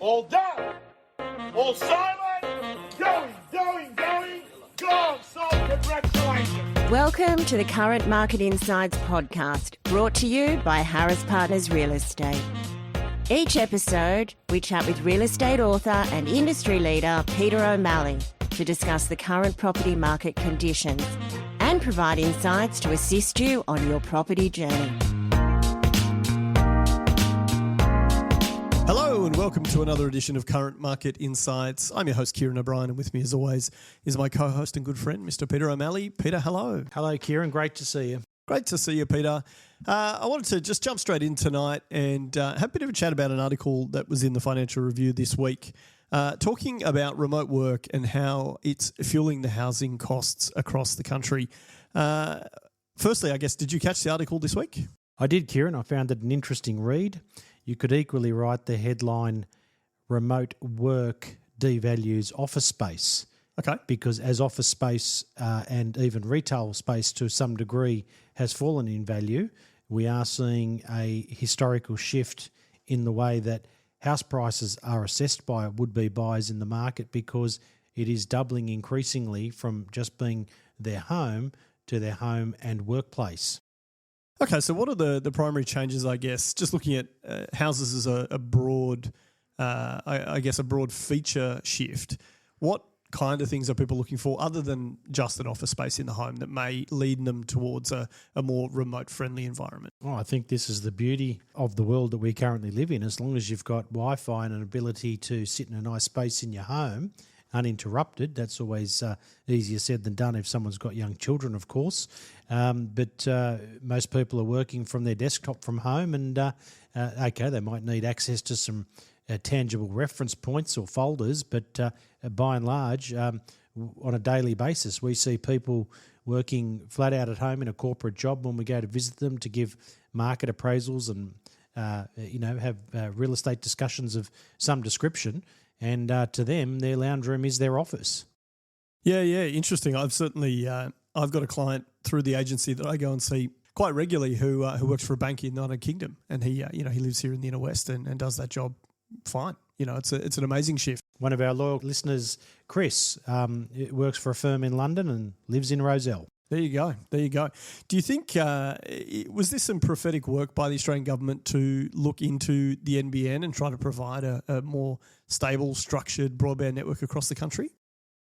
All down. All silent. Going. Go. So congratulations. Welcome to the Current Market Insights podcast, brought to you by Harris Partners Real Estate. Each episode, we chat with real estate author and industry leader Peter O'Malley to discuss the current property market conditions and provide insights to assist you on your property journey. Hello and welcome to another edition of Current Market Insights. I'm your host, Ciaran O'Brien, and with me as always is my co-host and good friend, Mr. Peter O'Malley. Peter, hello. Hello, Ciaran. Great to see you. Great to see you, Peter. I wanted to just jump straight in tonight and have a bit of a chat about an article that was in the Financial Review this week, talking about remote work and how it's fueling the housing costs across the country. Firstly, I guess, did you catch the article this week? I did, Ciaran. I found it an interesting read. You could equally write the headline, Remote Work Devalues Office Space. Okay. Because as office space and even retail space to some degree has fallen in value, we are seeing a historical shift in the way that house prices are assessed by would-be buyers in the market, because it is doubling increasingly from just being their home to their home and workplace. Okay, so what are the primary changes, I guess, just looking at houses as a broad, I guess, a broad feature shift? What kind of things are people looking for other than just an office space in the home that may lead them towards a more remote-friendly environment? Well, I think this is the beauty of the world that we currently live in. As long as you've got Wi-Fi and an ability to sit in a nice space in your home uninterrupted, that's always easier said than done if someone's got young children, of course. But most people are working from their desktop from home, and okay, they might need access to some tangible reference points or folders, but by and large, on a daily basis, we see people working flat out at home in a corporate job when we go to visit them to give market appraisals and have real estate discussions of some description. And to them, their lounge room is their office. Yeah, interesting. I've certainly I've got a client through the agency that I go and see quite regularly who works for a bank in the United Kingdom, and he lives here in the inner west and does that job fine. It's an amazing shift. One of our loyal listeners, Chris, works for a firm in London and lives in Rozelle. There you go. Do you think, was this some prophetic work by the Australian government to look into the NBN and try to provide a more stable, structured broadband network across the country?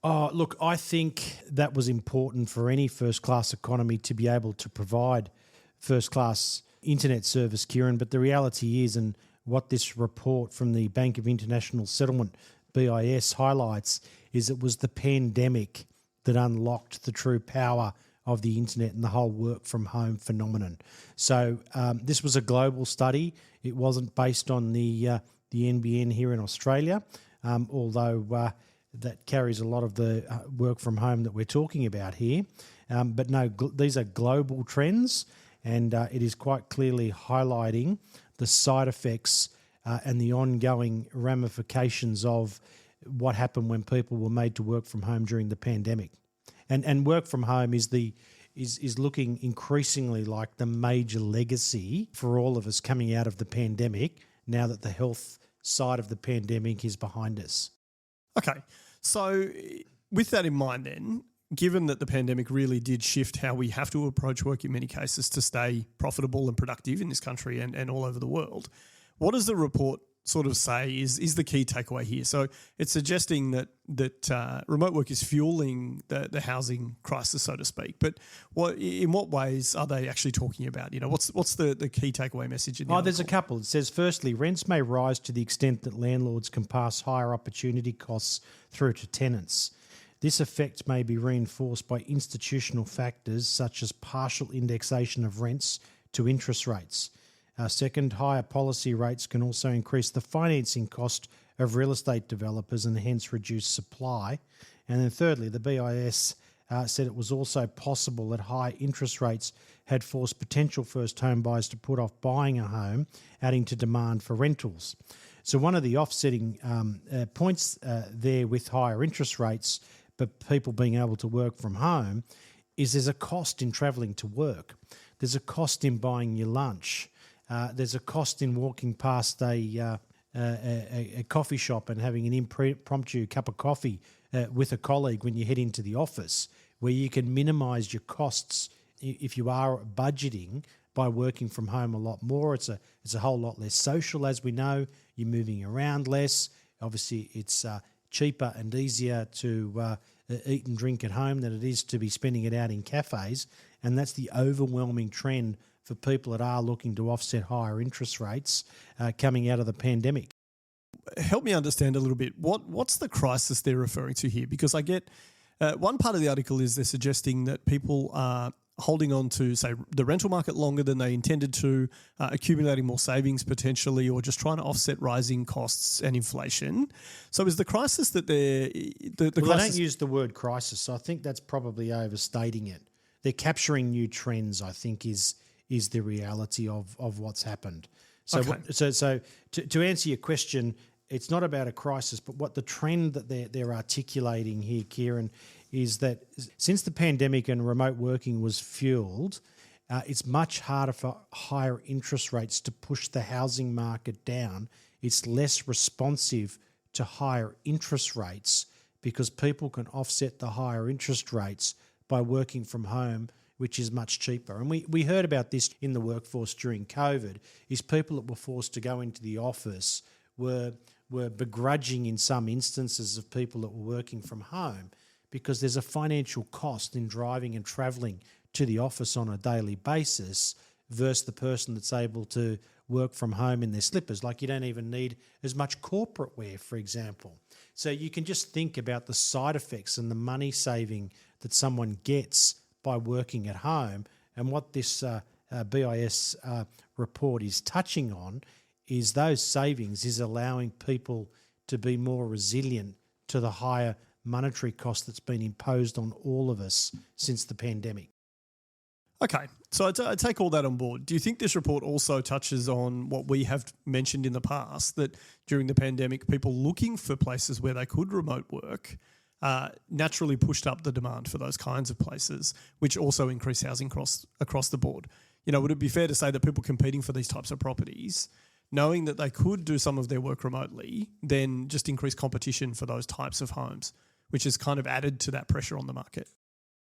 Oh, look, I think that was important for any first-class economy to be able to provide first-class internet service, Ciaran. But the reality is, and what this report from the Bank of International Settlement, BIS, highlights, is it was the pandemic that unlocked the true power of the internet and the whole work from home phenomenon. So this was a global study. It wasn't based on the NBN here in Australia, although that carries a lot of the work from home that we're talking about here. But no, these are global trends, and it is quite clearly highlighting the side effects and the ongoing ramifications of what happened when people were made to work from home during the pandemic. And work from home is looking increasingly like the major legacy for all of us coming out of the pandemic, now that the health side of the pandemic is behind us. Okay, so with that in mind then, given that the pandemic really did shift how we have to approach work in many cases to stay profitable and productive in this country and all over the world, what does the report sort of say is the key takeaway here? So it's suggesting that remote work is fueling the housing crisis, so to speak. But in what ways are they actually talking about? What's the key takeaway message in the article? There's a couple. It says, firstly, rents may rise to the extent that landlords can pass higher opportunity costs through to tenants. This effect may be reinforced by institutional factors such as partial indexation of rents to interest rates. Second, higher policy rates can also increase the financing cost of real estate developers and hence reduce supply. And then thirdly, the BIS said it was also possible that high interest rates had forced potential first home buyers to put off buying a home, adding to demand for rentals. So one of the offsetting points there with higher interest rates, but people being able to work from home, is there's a cost in travelling to work. There's a cost in buying your lunch. There's a cost in walking past a a coffee shop and having an impromptu cup of coffee with a colleague when you head into the office, where you can minimise your costs if you are budgeting by working from home a lot more. It's a whole lot less social, as we know. You're moving around less. Obviously, it's cheaper and easier to eat and drink at home than it is to be spending it out in cafes. And that's the overwhelming trend for people that are looking to offset higher interest rates coming out of the pandemic. Help me understand a little bit. What's the crisis they're referring to here? Because I get one part of the article is they're suggesting that people are holding on to, say, the rental market longer than they intended to, accumulating more savings potentially, or just trying to offset rising costs and inflation. So is the crisis that they're... They don't use the word crisis, so I think that's probably overstating it. They're capturing new trends, I think, is the reality of what's happened. So, okay. So to answer your question, it's not about a crisis, but what the trend that they're articulating here, Ciaran, is that since the pandemic and remote working was fueled, it's much harder for higher interest rates to push the housing market down. It's less responsive to higher interest rates because people can offset the higher interest rates by working from home, which is much cheaper. And we heard about this in the workforce during COVID, is people that were forced to go into the office were begrudging in some instances of people that were working from home because there's a financial cost in driving and travelling to the office on a daily basis versus the person that's able to work from home in their slippers. Like you don't even need as much corporate wear, for example. So you can just think about the side effects and the money saving that someone gets by working at home. And what this BIS report is touching on is those savings is allowing people to be more resilient to the higher monetary cost that's been imposed on all of us since the pandemic. Okay, so I take all that on board. Do you think this report also touches on what we have mentioned in the past, that during the pandemic, people looking for places where they could remote work naturally pushed up the demand for those kinds of places, which also increased housing across the board? You know, would it be fair to say that people competing for these types of properties, knowing that they could do some of their work remotely, then just increase competition for those types of homes, which has kind of added to that pressure on the market?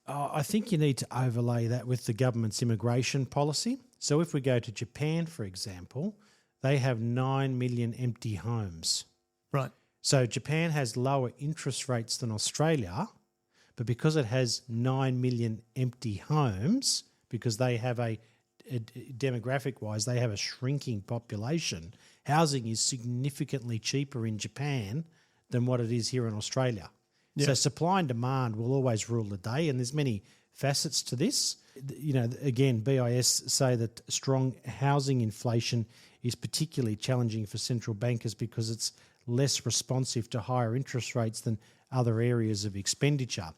I think you need to overlay that with the government's immigration policy. So if we go to Japan, for example, they have 9 million empty homes. Right. So Japan has lower interest rates than Australia, but because it has 9 million empty homes, because they have demographic-wise, they have a shrinking population, housing is significantly cheaper in Japan than what it is here in Australia. Yeah. So supply and demand will always rule the day, and there's many facets to this. You know, again, BIS say that strong housing inflation is particularly challenging for central bankers because it's less responsive to higher interest rates than other areas of expenditure,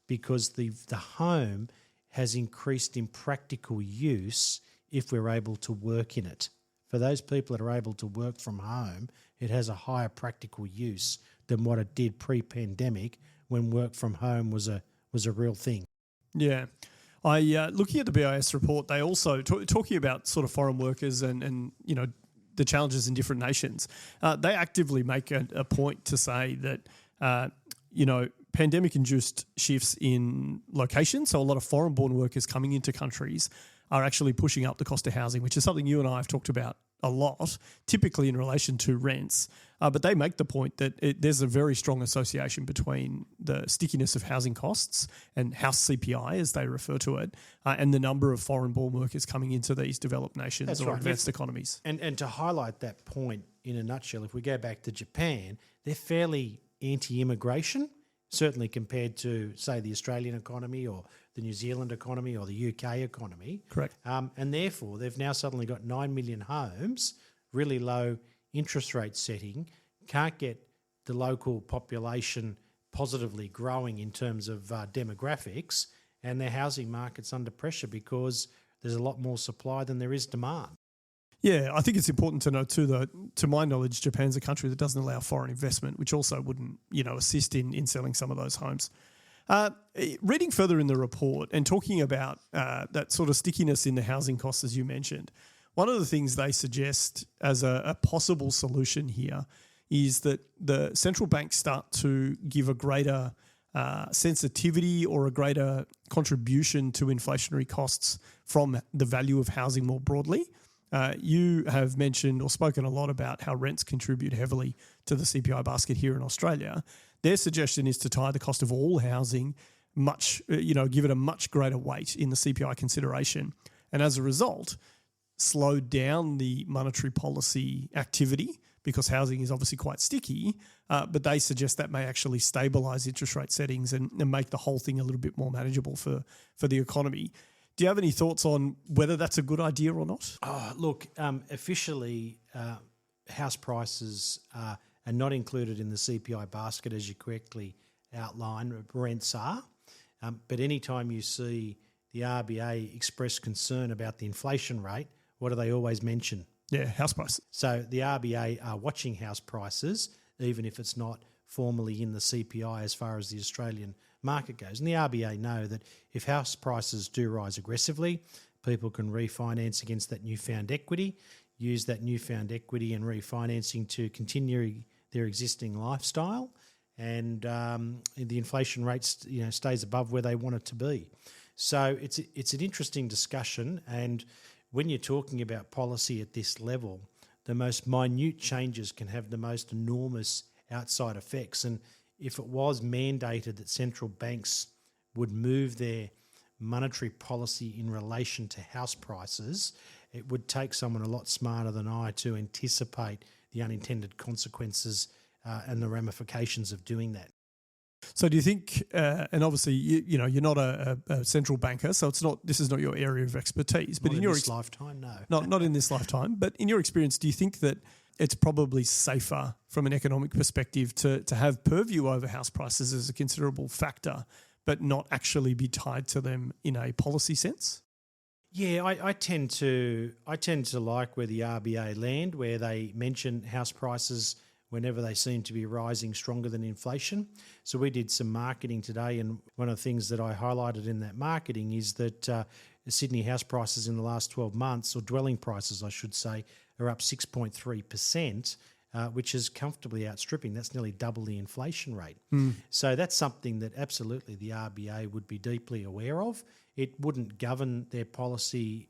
because the home has increased in practical use if we're able to work in it. For those people that are able to work from home, it has a higher practical use than what it did pre-pandemic when work from home was a real thing. Yeah. Looking at the BIS report, they also, talking about sort of foreign workers and you know, the challenges in different nations, they actively make a point to say that, you know, pandemic-induced shifts in location, so a lot of foreign-born workers coming into countries are actually pushing up the cost of housing, which is something you and I have talked about a lot, typically in relation to rents. But they make the point that there's a very strong association between the stickiness of housing costs and house CPI, as they refer to it, and the number of foreign-born workers coming into these developed nations. That's or right. Advanced economies. And to highlight that point in a nutshell, if we go back to Japan, they're fairly anti-immigration, certainly compared to, say, the Australian economy or the New Zealand economy or the UK economy. Correct. And therefore, they've now suddenly got 9 million homes, really low interest rate setting, can't get the local population positively growing in terms of demographics, and their housing market's under pressure because there's a lot more supply than there is demand. Yeah, I think it's important to note too that, to my knowledge, Japan's a country that doesn't allow foreign investment, which also wouldn't, you know, assist in selling some of those homes. Reading further in the report and talking about that sort of stickiness in the housing costs, as you mentioned, One of the things they suggest as a possible solution here is that the central banks start to give a greater sensitivity or a greater contribution to inflationary costs from the value of housing more broadly. You have mentioned or spoken a lot about how rents contribute heavily to the CPI basket here in Australia. Their suggestion is to tie the cost of all housing give it a much greater weight in the CPI consideration. And as a result, slow down the monetary policy activity because housing is obviously quite sticky, but they suggest that may actually stabilise interest rate settings and make the whole thing a little bit more manageable for the economy. Do you have any thoughts on whether that's a good idea or not? Look, officially, house prices are not included in the CPI basket, as you correctly outlined. Rents are. But anytime you see the RBA express concern about the inflation rate, what do they always mention? Yeah, house prices. So the RBA are watching house prices, even if it's not formally in the CPI as far as the Australian market goes. And the RBA know that if house prices do rise aggressively, people can refinance against that newfound equity, use that newfound equity and refinancing to continue their existing lifestyle, and the inflation rate stays above where they want it to be. So it's an interesting discussion, and when you're talking about policy at this level, the most minute changes can have the most enormous outside effects. And if it was mandated that central banks would move their monetary policy in relation to house prices, it would take someone a lot smarter than I to anticipate the unintended consequences and the ramifications of doing that. So do you think, and obviously you're not a central banker, so this is not your area of expertise. But in this lifetime, no. Not in this lifetime. But in your experience, do you think that it's probably safer from an economic perspective to have purview over house prices as a considerable factor, but not actually be tied to them in a policy sense? Yeah, I tend to like where the RBA land, where they mention house prices whenever they seem to be rising stronger than inflation. So we did some marketing today, and one of the things that I highlighted in that marketing is that Sydney house prices in the last 12 months, or dwelling prices I should say, are up 6.3%, which is comfortably outstripping. That's nearly double the inflation rate. So that's something that absolutely the RBA would be deeply aware of. It wouldn't govern their policy,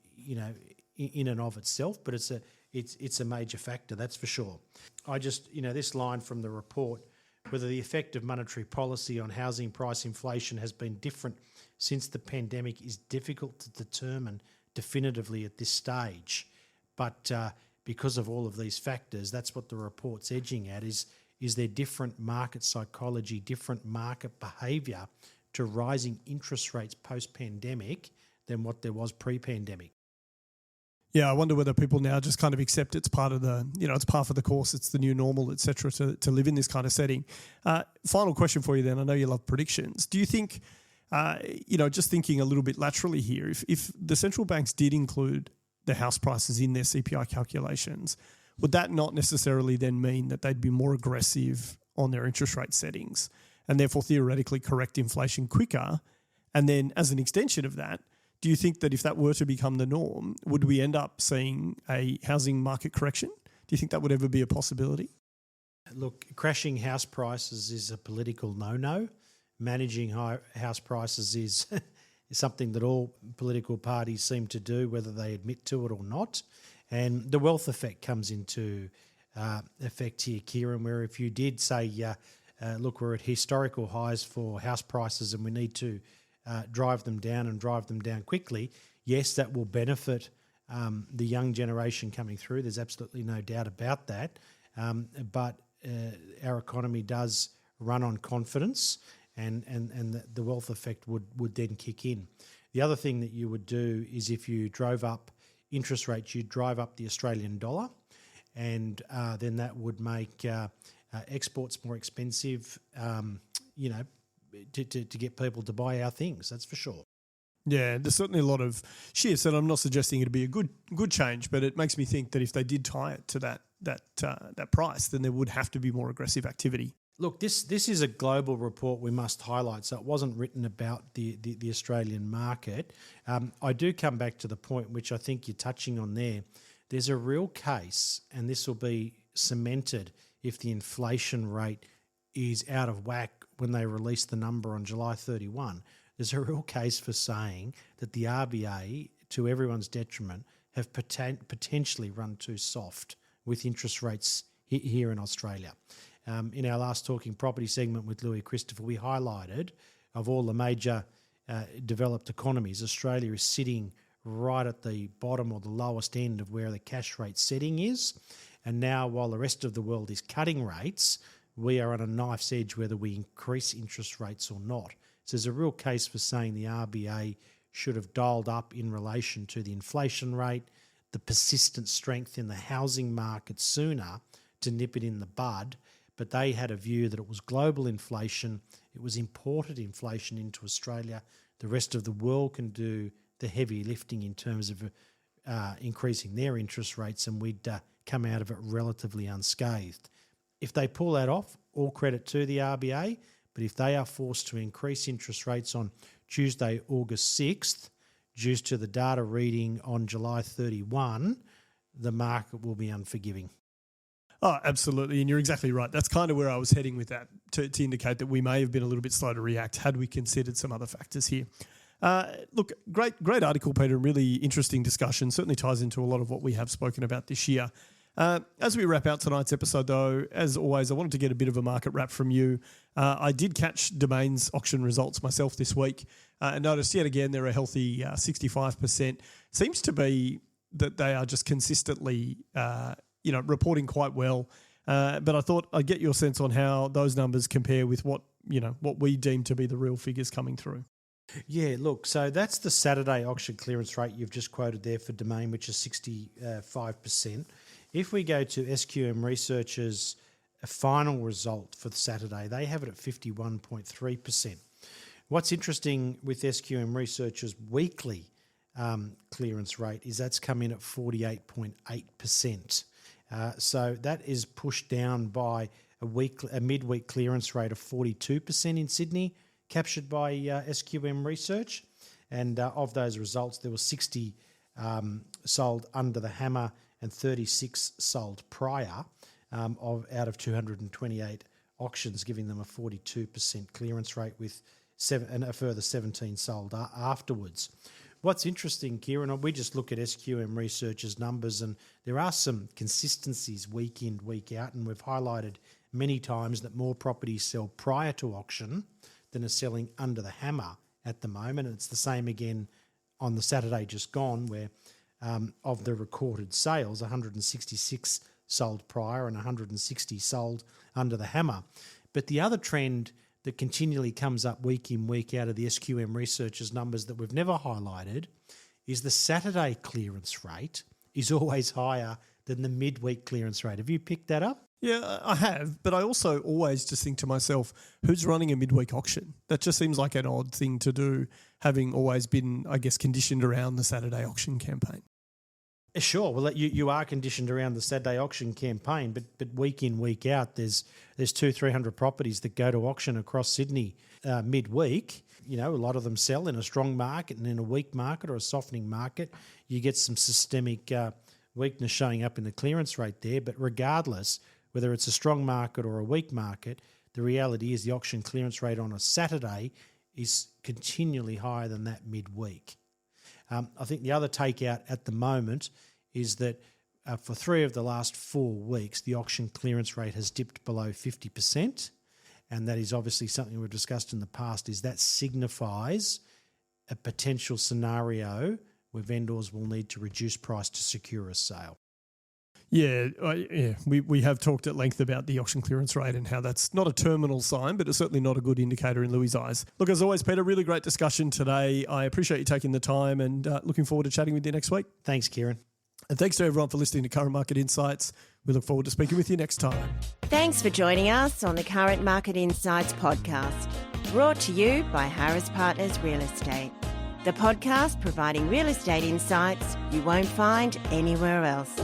in and of itself, but it's a major factor, that's for sure. I just, this line from the report, whether the effect of monetary policy on housing price inflation has been different since the pandemic is difficult to determine definitively at this stage. But because of all of these factors, that's what the report's edging at, is there different market psychology, different market behaviour to rising interest rates post-pandemic than what there was pre-pandemic. Yeah, I wonder whether people now just kind of accept it's part of the, it's par for the course, it's the new normal, et cetera, to live in this kind of setting. Final question for you then. I know you love predictions. Do you think, just thinking a little bit laterally here, if the central banks did include the house prices in their CPI calculations, would that not necessarily then mean that they'd be more aggressive on their interest rate settings and therefore theoretically correct inflation quicker? And then as an extension of that, do you think that if that were to become the norm, would we end up seeing a housing market correction? Do you think that would ever be a possibility? Look, crashing house prices is a political no-no. Managing house prices is something that all political parties seem to do, whether they admit to it or not. And the wealth effect comes into effect here, Ciaran, where if you did say, look, we're at historical highs for house prices and we need to drive them down quickly, yes, that will benefit the young generation coming through. There's absolutely no doubt about that. But our economy does run on confidence, and the wealth effect would then kick in. The other thing that you would do is if you drove up interest rates, you'd drive up the Australian dollar, and then that would make exports more expensive, to get people to buy our things, that's for sure. Yeah, there's certainly a lot of shifts, and I'm not suggesting it'd be a good change, but it makes me think that if they did tie it to that price, then there would have to be more aggressive activity. Look, this is a global report we must highlight, so it wasn't written about the Australian market. I do come back to the point which I think you're touching on there, there's a real case, and this will be cemented if the inflation rate is out of whack when they release the number on July 31. There's a real case for saying that the RBA, to everyone's detriment, have potentially run too soft with interest rates here in Australia. In our last Talking Property segment with Louis Christopher, we highlighted of all the major developed economies, Australia is sitting right at the bottom or the lowest end of where the cash rate setting is. And now, while the rest of the world is cutting rates, we are on a knife's edge whether we increase interest rates or not. So there's a real case for saying the RBA should have dialed up in relation to the inflation rate, the persistent strength in the housing market sooner to nip it in the bud. But they had a view that it was global inflation, it was imported inflation into Australia. The rest of the world can do the heavy lifting in terms of increasing their interest rates, and we'd come out of it relatively unscathed. If they pull that off, all credit to the RBA, but if they are forced to increase interest rates on Tuesday, August 6th, due to the data reading on July 31, the market will be unforgiving. Oh, absolutely. And you're exactly right. That's kind of where I was heading with that, to indicate that we may have been a little bit slow to react had we considered some other factors here. Look, great article, Peter, and really interesting discussion. Certainly ties into a lot of what we have spoken about this year. As we wrap out tonight's episode, though, as always, I wanted to get a bit of a market wrap from you. I did catch Domain's auction results myself this week and noticed yet again they're a healthy 65%. Seems to be that they are just consistently reporting quite well. But I thought I'd get your sense on how those numbers compare with what we deem to be the real figures coming through. Yeah, look, so that's the Saturday auction clearance rate you've just quoted there for Domain, which is 65%. If we go to SQM Research's final result for the Saturday, they have it at 51.3%. What's interesting with SQM Research's weekly clearance rate is that's come in at 48.8%. So that is pushed down by a midweek clearance rate of 42% in Sydney, captured by SQM Research. And of those results, there were 60 sold under the hammer and 36 sold prior out of 228 auctions, giving them a 42% clearance rate with a further 17 sold afterwards. What's interesting, Kieran, we just look at SQM Research's numbers and there are some consistencies week in, week out, and we've highlighted many times that more properties sell prior to auction than are selling under the hammer at the moment. And it's the same again on the Saturday just gone, where of the recorded sales, 166 sold prior and 160 sold under the hammer. But the other trend that continually comes up week in, week out of the SQM Researchers numbers that we've never highlighted is the Saturday clearance rate is always higher than the midweek clearance rate. Have you picked that up? Yeah, I have, but I also always just think to myself, who's running a midweek auction? That just seems like an odd thing to do, having always been, I guess, conditioned around the Saturday auction campaign. Sure. Well, you are conditioned around the Saturday auction campaign, but week in, week out, there's 200-300 properties that go to auction across Sydney midweek. You know, a lot of them sell in a strong market, and in a weak market or a softening market, you get some systemic weakness showing up in the clearance rate there. But regardless, whether it's a strong market or a weak market, the reality is the auction clearance rate on a Saturday is continually higher than that midweek. I think the other takeout at the moment is that for 3 of the last 4 weeks, the auction clearance rate has dipped below 50%. And that is obviously something we've discussed in the past, is that signifies a potential scenario where vendors will need to reduce price to secure a sale. Yeah, we have talked at length about the auction clearance rate and how that's not a terminal sign, but it's certainly not a good indicator in Louis' eyes. Look, as always, Peter, really great discussion today. I appreciate you taking the time and looking forward to chatting with you next week. Thanks, Kieran. And thanks to everyone for listening to Current Market Insights. We look forward to speaking with you next time. Thanks for joining us on the Current Market Insights podcast, brought to you by Harris Partners Real Estate, the podcast providing real estate insights you won't find anywhere else.